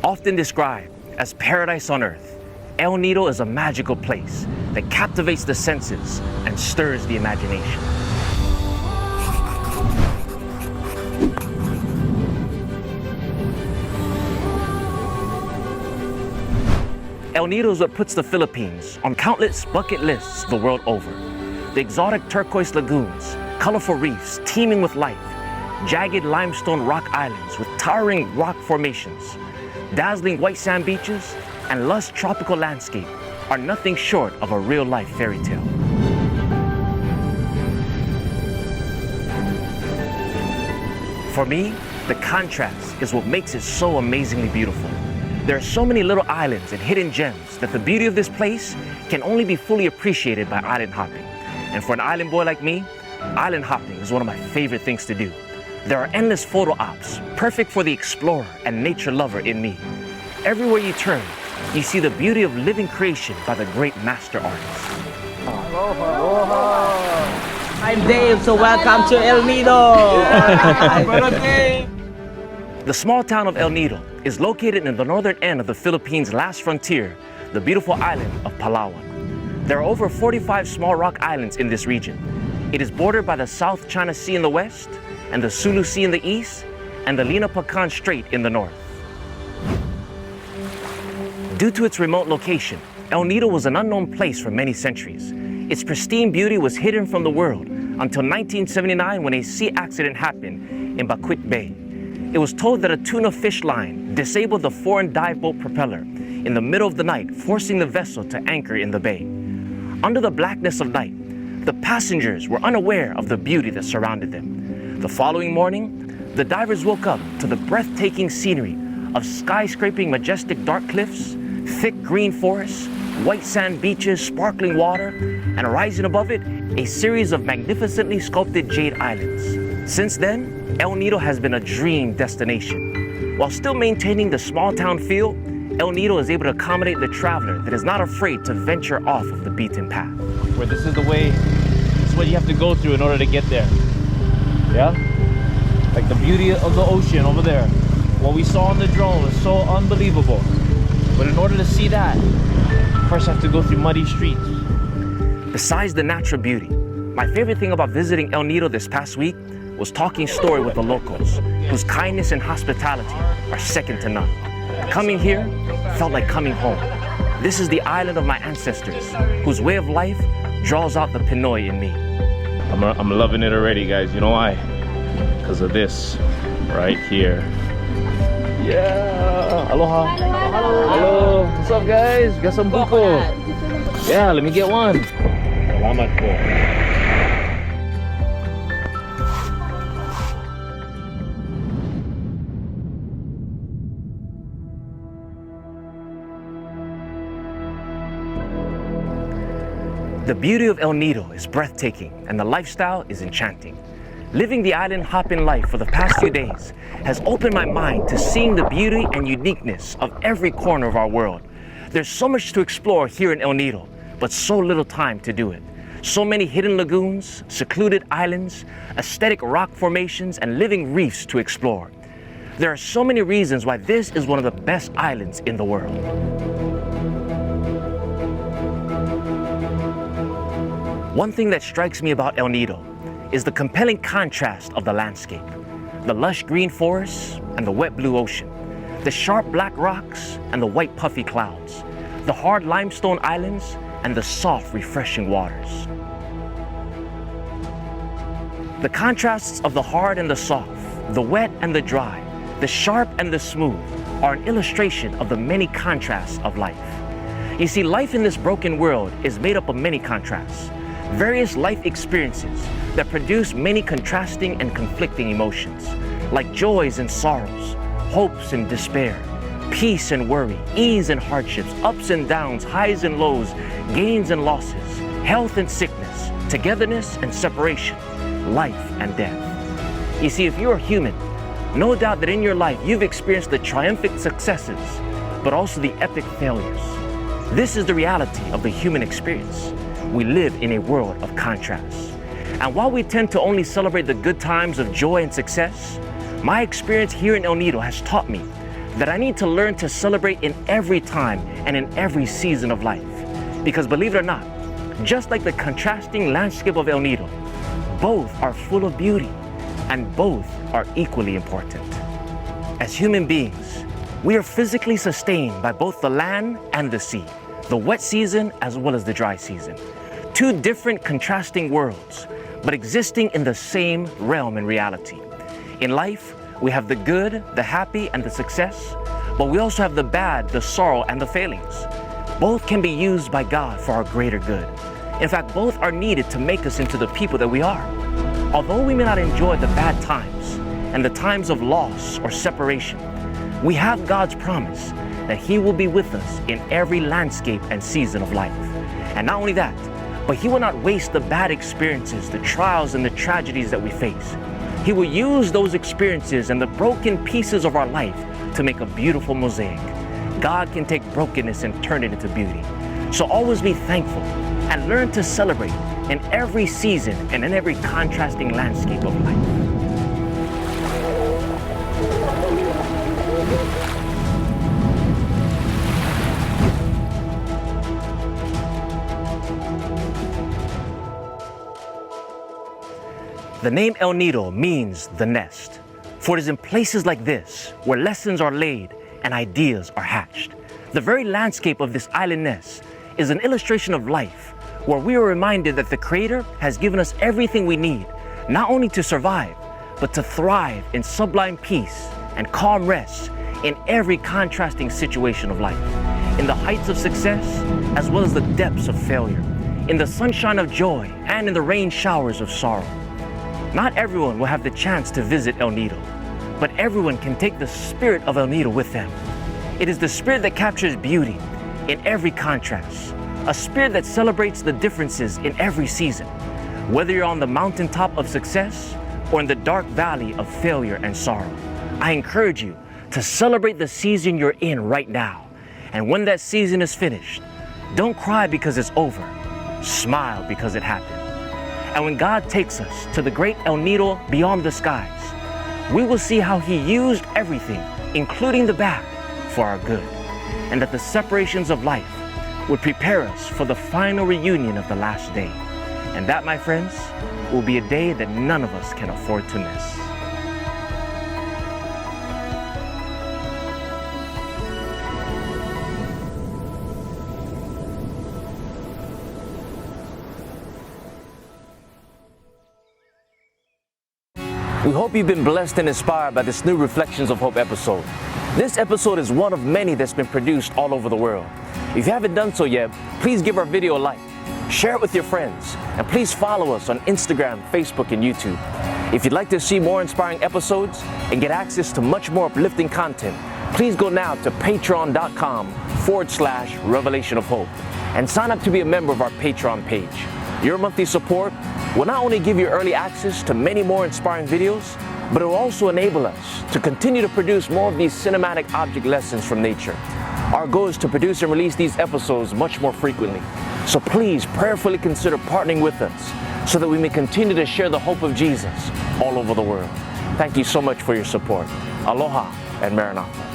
Often described as paradise on earth, El Nido is a magical place that captivates the senses and stirs the imagination. El Nido is what puts the Philippines on countless bucket lists the world over. The exotic turquoise lagoons, colorful reefs teeming with life, jagged limestone rock islands with towering rock formations, dazzling white sand beaches, and lush tropical landscape are nothing short of a real-life fairy tale. For me, the contrast is what makes it so amazingly beautiful. There are so many little islands and hidden gems that the beauty of this place can only be fully appreciated by island hopping. And for an island boy like me, island hopping is one of my favorite things to do. There are endless photo ops, perfect for the explorer and nature lover in me. Everywhere you turn, you see the beauty of living creation by the great master artists. Aloha. Aloha. I'm Dave, so welcome to El Nido. The small town of El Nido is located in the northern end of the Philippines' last frontier, the beautiful island of Palawan. There are over 45 small rock islands in this region. It is bordered by the South China Sea in the west, and the Sulu Sea in the east, and the Linapakan Strait in the north. Due to its remote location, El Nido was an unknown place for many centuries. Its pristine beauty was hidden from the world until 1979 when a sea accident happened in Baquit Bay. It was told that a tuna fish line disabled the foreign dive boat propeller in the middle of the night, forcing the vessel to anchor in the bay. Under the blackness of night, the passengers were unaware of the beauty that surrounded them. The following morning, the divers woke up to the breathtaking scenery of skyscraping majestic dark cliffs, thick green forests, white sand beaches, sparkling water, and rising above it, a series of magnificently sculpted jade islands. Since then, El Nido has been a dream destination. While still maintaining the small town feel, El Nido is able to accommodate the traveler that is not afraid to venture off of the beaten path. Where this is the way, this is what you have to go through in order to get there. Yeah? Like the beauty of the ocean over there. What we saw on the drone was so unbelievable. But in order to see that, first I have to go through muddy streets. Besides the natural beauty, my favorite thing about visiting El Nido this past week was talking story with the locals, whose kindness and hospitality are second to none. Coming here felt like coming home. This is the island of my ancestors, whose way of life draws out the Pinoy in me. I'm loving it already, guys. You know why? Because of this right here. Yeah, aloha. Hello. Hello. What's up, guys? Got some buko. Yeah, let me get one. Salamat po. The beauty of El Nido is breathtaking and the lifestyle is enchanting. Living the island hopping life for the past few days has opened my mind to seeing the beauty and uniqueness of every corner of our world. There's so much to explore here in El Nido, but so little time to do it. So many hidden lagoons, secluded islands, aesthetic rock formations, and living reefs to explore. There are so many reasons why this is one of the best islands in the world. One thing that strikes me about El Nido is the compelling contrast of the landscape. The lush green forests and the wet blue ocean. The sharp black rocks and the white puffy clouds. The hard limestone islands and the soft, refreshing waters. The contrasts of the hard and the soft, the wet and the dry, the sharp and the smooth are an illustration of the many contrasts of life. You see, life in this broken world is made up of many contrasts. Various life experiences that produce many contrasting and conflicting emotions, like joys and sorrows, hopes and despair, peace and worry, ease and hardships, ups and downs, highs and lows, gains and losses, health and sickness, togetherness and separation, life and death. You see, if you're human, no doubt that in your life you've experienced the triumphant successes, but also the epic failures. This is the reality of the human experience. We live in a world of contrasts. And while we tend to only celebrate the good times of joy and success, my experience here in El Nido has taught me that I need to learn to celebrate in every time and in every season of life. Because believe it or not, just like the contrasting landscape of El Nido, both are full of beauty and both are equally important. As human beings, we are physically sustained by both the land and the sea, the wet season as well as the dry season. Two different contrasting worlds, but existing in the same realm in reality. In life, we have the good, the happy, and the success, but we also have the bad, the sorrow, and the failings. Both can be used by God for our greater good. In fact, both are needed to make us into the people that we are. Although we may not enjoy the bad times and the times of loss or separation, we have God's promise that He will be with us in every landscape and season of life. And not only that, but He will not waste the bad experiences, the trials, and the tragedies that we face. He will use those experiences and the broken pieces of our life to make a beautiful mosaic. God can take brokenness and turn it into beauty. So always be thankful and learn to celebrate in every season and in every contrasting landscape of life. The name El Nido means the nest, for it is in places like this where lessons are laid and ideas are hatched. The very landscape of this island nest is an illustration of life, where we are reminded that the Creator has given us everything we need, not only to survive, but to thrive in sublime peace and calm rest in every contrasting situation of life, in the heights of success as well as the depths of failure, in the sunshine of joy and in the rain showers of sorrow. Not everyone will have the chance to visit El Nido, but everyone can take the spirit of El Nido with them. It is the spirit that captures beauty in every contrast, a spirit that celebrates the differences in every season. Whether you're on the mountaintop of success or in the dark valley of failure and sorrow, I encourage you to celebrate the season you're in right now. And when that season is finished, don't cry because it's over, smile because it happened. And when God takes us to the great El Nido beyond the skies, we will see how He used everything, including the bad, for our good, and that the separations of life would prepare us for the final reunion of the last day. And that, my friends, will be a day that none of us can afford to miss. We hope you've been blessed and inspired by this new Reflections of Hope episode. This episode is one of many that's been produced all over the world. If you haven't done so yet, please give our video a like, share it with your friends, and please follow us on Instagram, Facebook, and YouTube. If you'd like to see more inspiring episodes and get access to much more uplifting content, please go now to patreon.com/Revelation of Hope and sign up to be a member of our Patreon page. Your monthly support will not only give you early access to many more inspiring videos, but it will also enable us to continue to produce more of these cinematic object lessons from nature. Our goal is to produce and release these episodes much more frequently. So please prayerfully consider partnering with us so that we may continue to share the hope of Jesus all over the world. Thank you so much for your support. Aloha and Maranatha.